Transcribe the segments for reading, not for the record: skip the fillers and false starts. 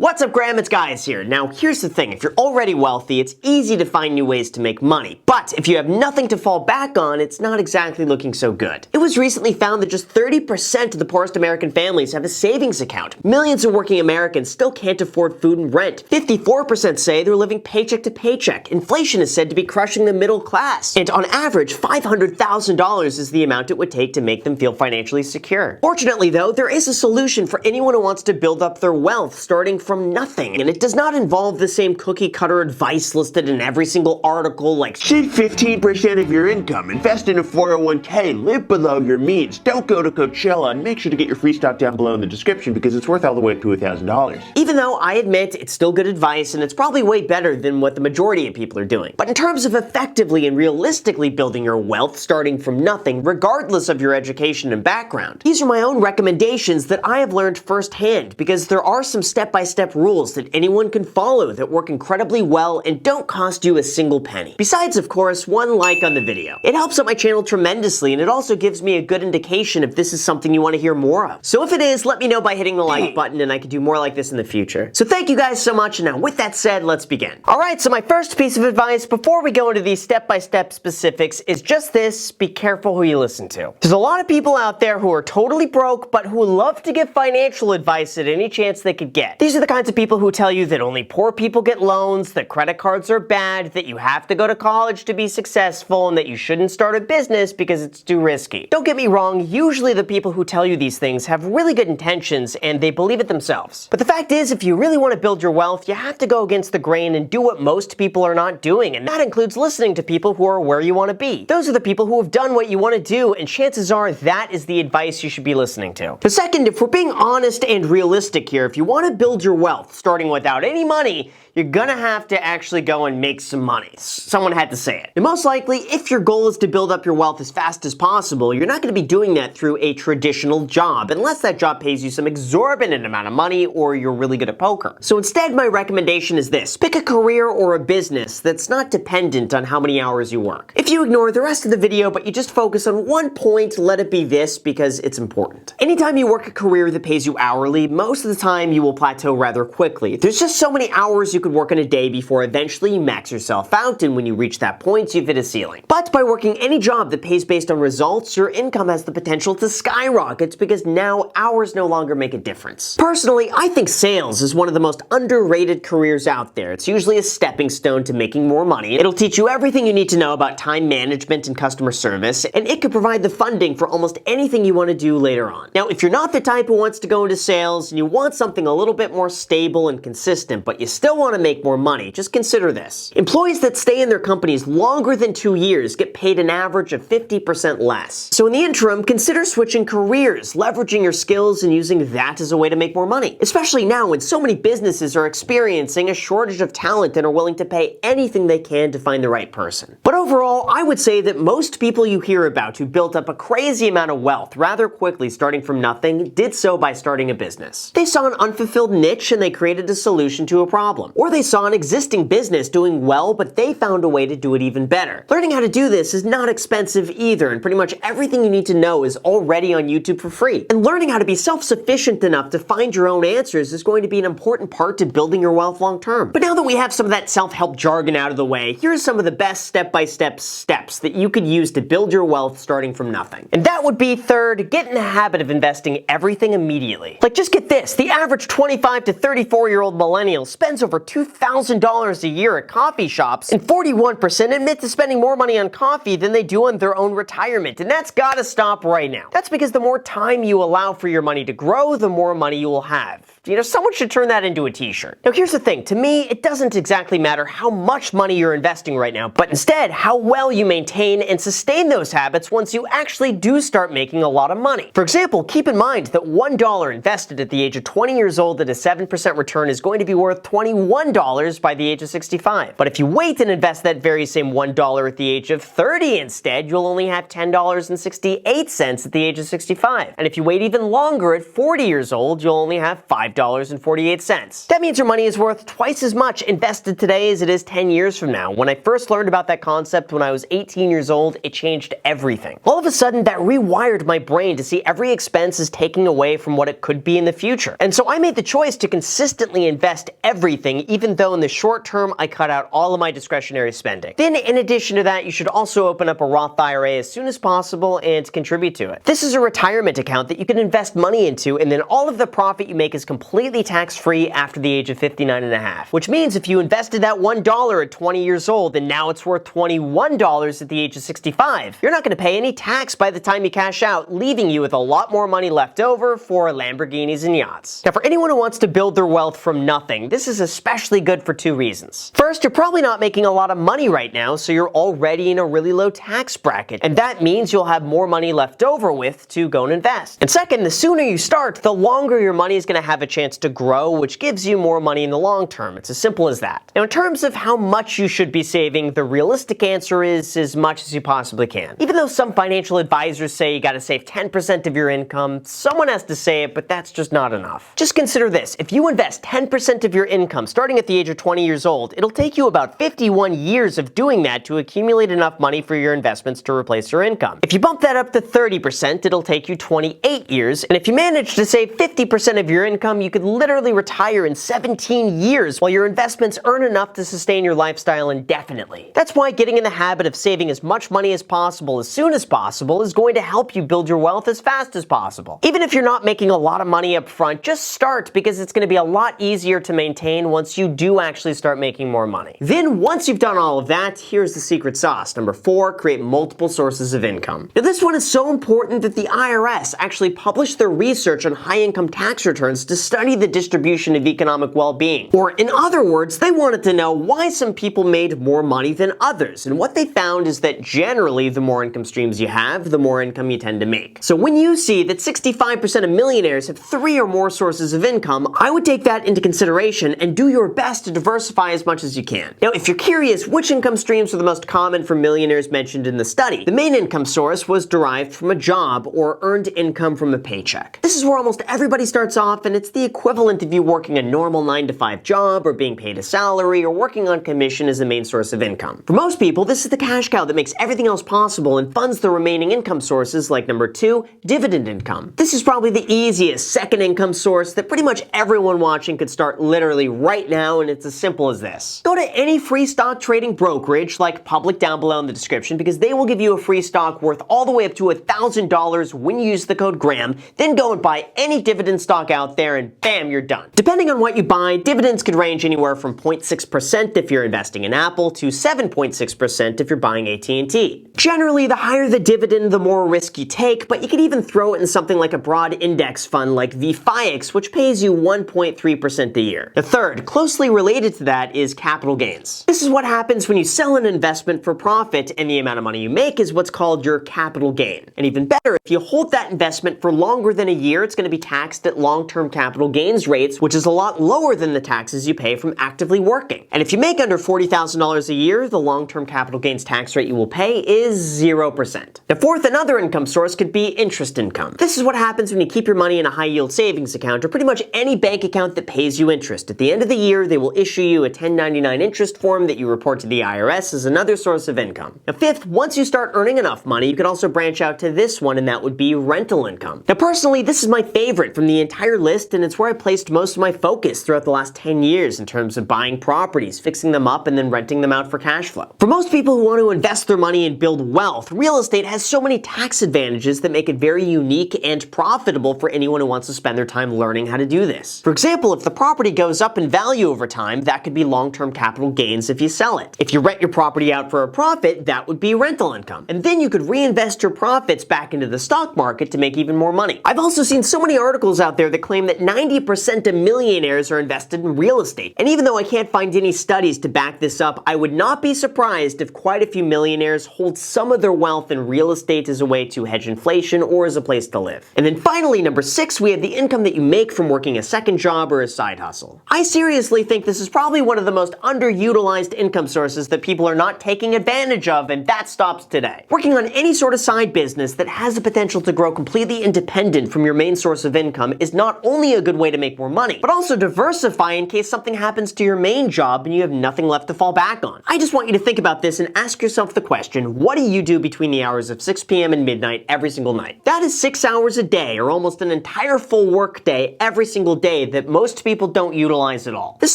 What's up, Graham? It's Guys here. Now, here's the thing. If you're already wealthy, it's easy to find new ways to make money. But if you have nothing to fall back on, it's not exactly looking so good. It was recently found that just 30% of the poorest American families have a savings account. Millions of working Americans still can't afford food and rent. 54% say they're living paycheck to paycheck. Inflation is said to be crushing the middle class. And on average, $500,000 is the amount it would take to make them feel financially secure. Fortunately, though, there is a solution for anyone who wants to build up their wealth, starting from nothing, and it does not involve the same cookie-cutter advice listed in every single article like save 15% of your income, invest in a 401k, live below your means, don't go to Coachella, and make sure to get your free stuff down below in the description because it's worth all the way up to $1,000. Even though I admit it's still good advice and it's probably way better than what the majority of people are doing. But in terms of effectively and realistically building your wealth starting from nothing, regardless of your education and background, these are my own recommendations that I have learned firsthand because there are some step-by-step rules that anyone can follow that work incredibly well and don't cost you a single penny. Besides, of course, one like on the video. It helps out my channel tremendously, and it also gives me a good indication if this is something you want to hear more of. So if it is, let me know by hitting the like button and I can do more like this in the future. So thank you guys so much, and now with that said, let's begin. Alright, so my first piece of advice before we go into these step-by-step specifics is just this: be careful who you listen to. There's a lot of people out there who are totally broke, but who love to give financial advice at any chance they could get. These are the kinds of people who tell you that only poor people get loans, that credit cards are bad, that you have to go to college to be successful, and that you shouldn't start a business because it's too risky. Don't get me wrong, usually the people who tell you these things have really good intentions and they believe it themselves. But the fact is, if you really want to build your wealth, you have to go against the grain and do what most people are not doing, and that includes listening to people who are where you want to be. Those are the people who have done what you want to do, and chances are that is the advice you should be listening to. The second, if we're being honest and realistic here, if you want to build your wealth starting without any money, you're gonna have to actually go and make some money. Someone had to say it. And most likely, if your goal is to build up your wealth as fast as possible, you're not gonna be doing that through a traditional job, unless that job pays you some exorbitant amount of money or you're really good at poker. So instead, my recommendation is this: pick a career or a business that's not dependent on how many hours you work. If you ignore the rest of the video, but you just focus on one point, let it be this, because it's important. Anytime you work a career that pays you hourly, most of the time you will plateau rather quickly. There's just so many hours you could work in a day before eventually you max yourself out, and when you reach that point, you've hit a ceiling. But by working any job that pays based on results, your income has the potential to skyrocket because now hours no longer make a difference. Personally, I think sales is one of the most underrated careers out there. It's usually a stepping stone to making more money. It'll teach you everything you need to know about time management and customer service, and it could provide the funding for almost anything you want to do later on. Now, if you're not the type who wants to go into sales and you want something a little bit more stable and consistent, but you still want to make more money, just consider this. Employees that stay in their companies longer than 2 years get paid an average of 50% less. So in the interim, consider switching careers, leveraging your skills and using that as a way to make more money. Especially now when so many businesses are experiencing a shortage of talent and are willing to pay anything they can to find the right person. But overall, I would say that most people you hear about who built up a crazy amount of wealth rather quickly starting from nothing did so by starting a business. They saw an unfulfilled niche and they created a solution to a problem. Or they saw an existing business doing well, but they found a way to do it even better. Learning how to do this is not expensive either, and pretty much everything you need to know is already on YouTube for free. And learning how to be self-sufficient enough to find your own answers is going to be an important part to building your wealth long term. But now that we have some of that self-help jargon out of the way, here are some of the best step-by-step steps that you could use to build your wealth starting from nothing. And that would be, third, get in the habit of investing everything immediately. Like, just get this, the average 25 to 34-year-old millennial spends over $2,000 a year at coffee shops, and 41% admit to spending more money on coffee than they do on their own retirement, and that's gotta stop right now. That's because the more time you allow for your money to grow, the more money you will have. You know, someone should turn that into a t-shirt. Now here's the thing, to me, it doesn't exactly matter how much money you're investing right now, but instead how well you maintain and sustain those habits once you actually do start making a lot of money. For example, keep in mind that $1 invested at the age of 20 years old at a 7% return is going to be worth $21 $21 by the age of 65. But if you wait and invest that very same $1 at the age of 30 instead, you'll only have $10.68 at the age of 65. And if you wait even longer at 40 years old, you'll only have $5.48. That means your money is worth twice as much invested today as it is 10 years from now. When I first learned about that concept when I was 18 years old, it changed everything. All of a sudden, that rewired my brain to see every expense as taking away from what it could be in the future. And so I made the choice to consistently invest everything, even though in the short term, I cut out all of my discretionary spending. Then, in addition to that, you should also open up a Roth IRA as soon as possible and contribute to it. This is a retirement account that you can invest money into, and then all of the profit you make is completely tax-free after the age of 59 and a half. Which means if you invested that $1 at 20 years old and now it's worth $21 at the age of 65, you're not going to pay any tax by the time you cash out, leaving you with a lot more money left over for Lamborghinis and yachts. Now, for anyone who wants to build their wealth from nothing, this is especially good for two reasons. First, you're probably not making a lot of money right now, so you're already in a really low tax bracket, and that means you'll have more money left over with to go and invest. And second, the sooner you start, the longer your money is going to have a chance to grow, which gives you more money in the long term. It's as simple as that. Now, in terms of how much you should be saving, the realistic answer is as much as you possibly can. Even though some financial advisors say you gotta save 10% of your income, someone has to say it, but that's just not enough. Just consider this. If you invest 10% of your income starting at the age of 20 years old, it'll take you about 51 years of doing that to accumulate enough money for your investments to replace your income. If you bump that up to 30%, it'll take you 28 years, and if you manage to save 50% of your income, you could literally retire in 17 years while your investments earn enough to sustain your lifestyle indefinitely. That's why getting in the habit of saving as much money as possible as soon as possible is going to help you build your wealth as fast as possible. Even if you're not making a lot of money up front, just start, because it's going to be a lot easier to maintain once you do actually start making more money. Then once you've done all of that, here's the secret sauce. Number 4, create multiple sources of income. Now this one is so important that the IRS actually published their research on high income tax returns to study the distribution of economic well-being. Or in other words, they wanted to know why some people made more money than others. And what they found is that generally the more income streams you have, the more income you tend to make. So when you see that 65% of millionaires have 3 or more sources of income, I would take that into consideration and do your best to diversify as much as you can. Now, if you're curious which income streams are the most common for millionaires mentioned in the study, the main income source was derived from a job or earned income from a paycheck. This is where almost everybody starts off, and it's the equivalent of you working a normal 9-to-5 job or being paid a salary or working on commission as the main source of income. For most people, this is the cash cow that makes everything else possible and funds the remaining income sources like number 2, dividend income. This is probably the easiest second income source that pretty much everyone watching could start literally right now, and it's as simple as this. Go to any free stock trading brokerage like Public down below in the description, because they will give you a free stock worth all the way up to $1,000 when you use the code GRAHAM. Then go and buy any dividend stock out there and bam, you're done. Depending on what you buy, dividends could range anywhere from 0.6% if you're investing in Apple to 7.6% if you're buying AT&T. Generally, the higher the dividend, the more risk you take, but you could even throw it in something like a broad index fund like VFIX, which pays you 1.3% a year. The third, closely related to that, is capital gains. This is what happens when you sell an investment for profit, and the amount of money you make is what's called your capital gain. And even better, if you hold that investment for longer than a year, it's going to be taxed at long-term capital gains rates, which is a lot lower than the taxes you pay from actively working. And if you make under $40,000 a year, the long-term capital gains tax rate you will pay is 0%. The fourth, another income source could be interest income. This is what happens when you keep your money in a high-yield savings account or pretty much any bank account that pays you interest. At the end of the year, they will issue you a 1099 interest form that you report to the IRS as another source of income. Now, fifth, once you start earning enough money, you can also branch out to this one, and that would be rental income. Now, personally, this is my favorite from the entire list, and it's where I placed most of my focus throughout the last 10 years in terms of buying properties, fixing them up, and then renting them out for cash flow. For most people who want to invest their money and build wealth, real estate has so many tax advantages that make it very unique and profitable for anyone who wants to spend their time learning how to do this. For example, if the property goes up in value over time, that could be long-term capital gains if you sell it. If you rent your property out for a profit, that would be rental income. And then you could reinvest your profits back into the stock market to make even more money. I've also seen so many articles out there that claim that 90% of millionaires are invested in real estate. And even though I can't find any studies to back this up, I would not be surprised if quite a few millionaires hold some of their wealth in real estate as a way to hedge inflation or as a place to live. And then finally, number 6, we have the income that you make from working a second job or a side hustle. I seriously honestly think this is probably one of the most underutilized income sources that people are not taking advantage of, and that stops today. Working on any sort of side business that has the potential to grow completely independent from your main source of income is not only a good way to make more money, but also diversify in case something happens to your main job and you have nothing left to fall back on. I just want you to think about this and ask yourself the question, what do you do between the hours of 6 p.m. and midnight every single night? That is 6 hours a day, or almost an entire full work day every single day that most people don't utilize at all. This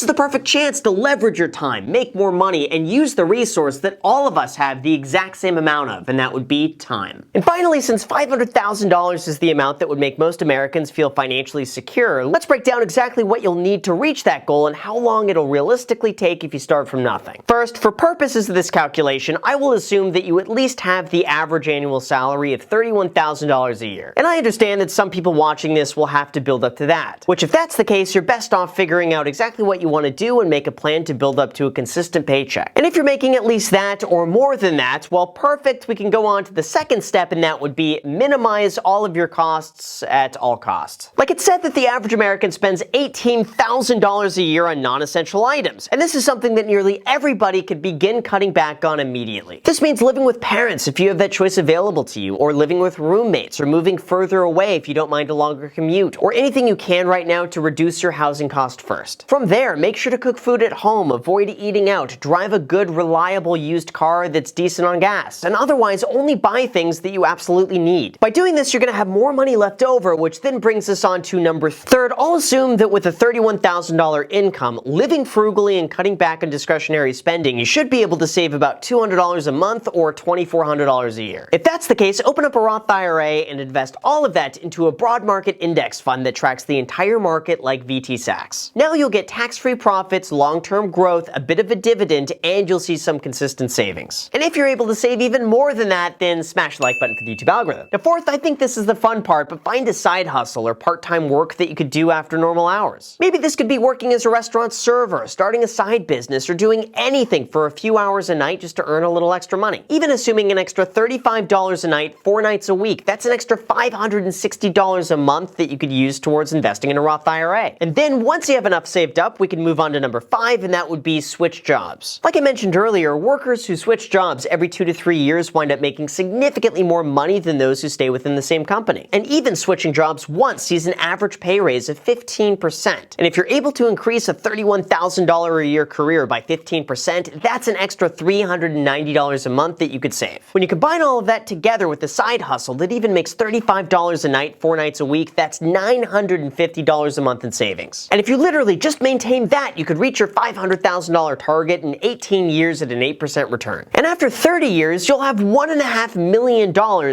is the perfect chance to leverage your time, make more money, and use the resource that all of us have the exact same amount of, and that would be time. And finally, since $500,000 is the amount that would make most Americans feel financially secure, let's break down exactly what you'll need to reach that goal and how long it'll realistically take if you start from nothing. First, for purposes of this calculation, I will assume that you at least have the average annual salary of $31,000 a year. And I understand that some people watching this will have to build up to that, which if that's the case, you're best off figuring out exactly what you want to do and make a plan to build up to a consistent paycheck. And if you're making at least that or more than that, well, perfect, we can go on to the second step, and that would be minimize all of your costs at all costs. Like it's said that the average American spends $18,000 a year on non-essential items, and this is something that nearly everybody could begin cutting back on immediately. This means living with parents if you have that choice available to you, or living with roommates, or moving further away if you don't mind a longer commute, or anything you can right now to reduce your housing cost first. From there, make sure to cook food at home, avoid eating out, drive a good, reliable used car that's decent on gas, and otherwise only buy things that you absolutely need. By doing this, you're going to have more money left over, which then brings us on to number third. I'll assume that with a $31,000 income, living frugally and cutting back on discretionary spending, you should be able to save about $200 a month or $2,400 a year. If that's the case, open up a Roth IRA and invest all of that into a broad market index fund that tracks the entire market like VT Sachs. Now you'll get tax-free profits, long-term growth, a bit of a dividend, and you'll see some consistent savings. And if you're able to save even more than that, then smash the like button for the YouTube algorithm. Now fourth, I think this is the fun part, but find a side hustle or part-time work that you could do after normal hours. Maybe this could be working as a restaurant server, starting a side business, or doing anything for a few hours a night just to earn a little extra money. Even assuming an extra $35 a night, 4 nights a week, that's an extra $560 a month that you could use towards investing in a Roth IRA. And then once you have enough saved up, we can move on to number 5, and that would be switch jobs. Like I mentioned earlier, workers who switch jobs every 2 to 3 years wind up making significantly more money than those who stay within the same company. And even switching jobs once sees an average pay raise of 15%. And if you're able to increase a $31,000 a year career by 15%, that's an extra $390 a month that you could save. When you combine all of that together with the side hustle that even makes $35 a night, 4 nights a week, that's $950 a month in savings. And if you literally just maintain that, you could reach your $500,000 target in 18 years at an 8% return. And after 30 years, you'll have $1.5 million,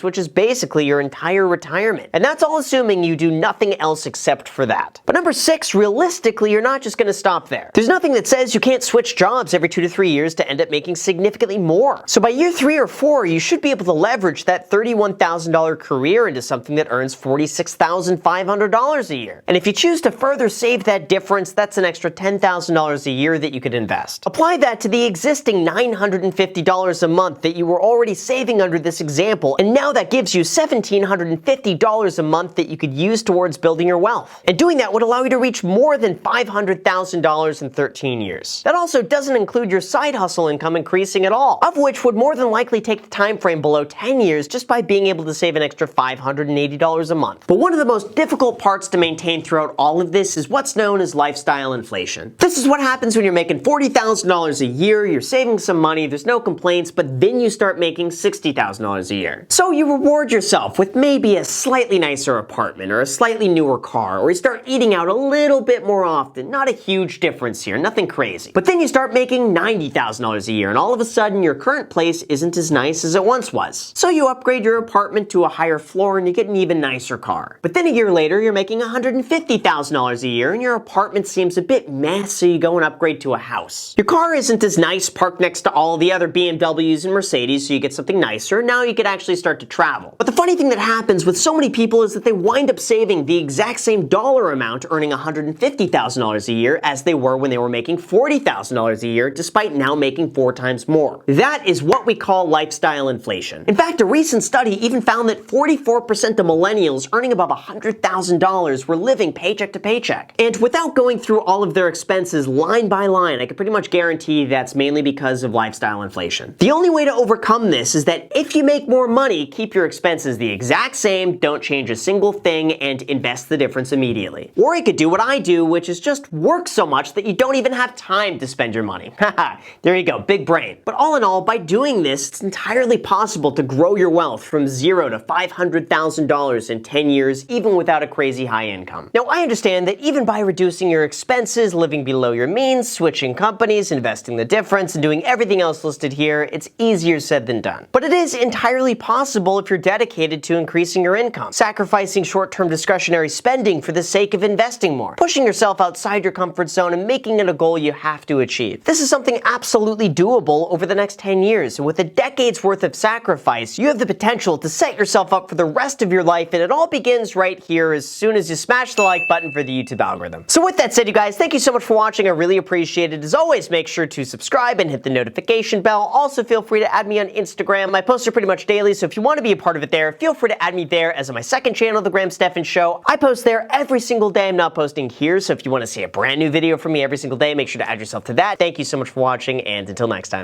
which is basically your entire retirement. And that's all assuming you do nothing else except for that. But number 6, realistically, you're not just going to stop there. There's nothing that says you can't switch jobs every 2 to 3 years to end up making significantly more. So by year 3 or 4, you should be able to leverage that $31,000 career into something that earns $46,500 a year. And if you choose to further save that difference, that's an extra $10,000 a year that you could invest. Apply that to the existing $950 a month that you were already saving under this example, and now that gives you $1,750 a month that you could use towards building your wealth. And doing that would allow you to reach more than $500,000 in 13 years. That also doesn't include your side hustle income increasing at all, of which would more than likely take the time frame below 10 years just by being able to save an extra $580 a month. But one of the most difficult parts to maintain throughout all of this is what's known as lifestyle inflation. This is what happens when you're making $40,000 a year, you're saving some money, there's no complaints, but then you start making $60,000 a year. So you reward yourself with maybe a slightly nicer apartment or a slightly newer car, or you start eating out a little bit more often. Not a huge difference here, nothing crazy. But then you start making $90,000 a year, and all of a sudden your current place isn't as nice as it once was. So you upgrade your apartment to a higher floor and you get an even nicer car. But then a year later you're making $150,000 a year and your apartment seems a bit meh, so you go and upgrade to a house. Your car isn't as nice, parked next to all the other BMWs and Mercedes, so you get something nicer. Now you could actually start to travel. But the funny thing that happens with so many people is that they wind up saving the exact same dollar amount, earning $150,000 a year as they were when they were making $40,000 a year, despite now making 4 times more. That is what we call lifestyle inflation. In fact, a recent study even found that 44% of millennials earning above $100,000 were living paycheck to paycheck. And without going through all all of their expenses line by line, I can pretty much guarantee that's mainly because of lifestyle inflation. The only way to overcome this is that if you make more money, keep your expenses the exact same, don't change a single thing, and invest the difference immediately. Or you could do what I do, which is just work so much that you don't even have time to spend your money. Haha, there you go, big brain. But all in all, by doing this, it's entirely possible to grow your wealth from $0 to $500,000 in 10 years, even without a crazy high income. Now, I understand that even by reducing your expenses, living below your means, switching companies, investing the difference, and doing everything else listed here, it's easier said than done. But it is entirely possible if you're dedicated to increasing your income, sacrificing short-term discretionary spending for the sake of investing more, pushing yourself outside your comfort zone and making it a goal you have to achieve. This is something absolutely doable over the next 10 years, and with a decade's worth of sacrifice, you have the potential to set yourself up for the rest of your life, and it all begins right here as soon as you smash the like button for the YouTube algorithm. So with that said, you guys, thank you so much for watching. I really appreciate it. As always, make sure to subscribe and hit the notification bell. Also, feel free to add me on Instagram. My posts are pretty much daily, so if you want to be a part of it there, feel free to add me there, as on my second channel, The Graham Stephan Show. I post there every single day. I'm not posting here, so if you want to see a brand new video from me every single day, make sure to add yourself to that. Thank you so much for watching, and until next time.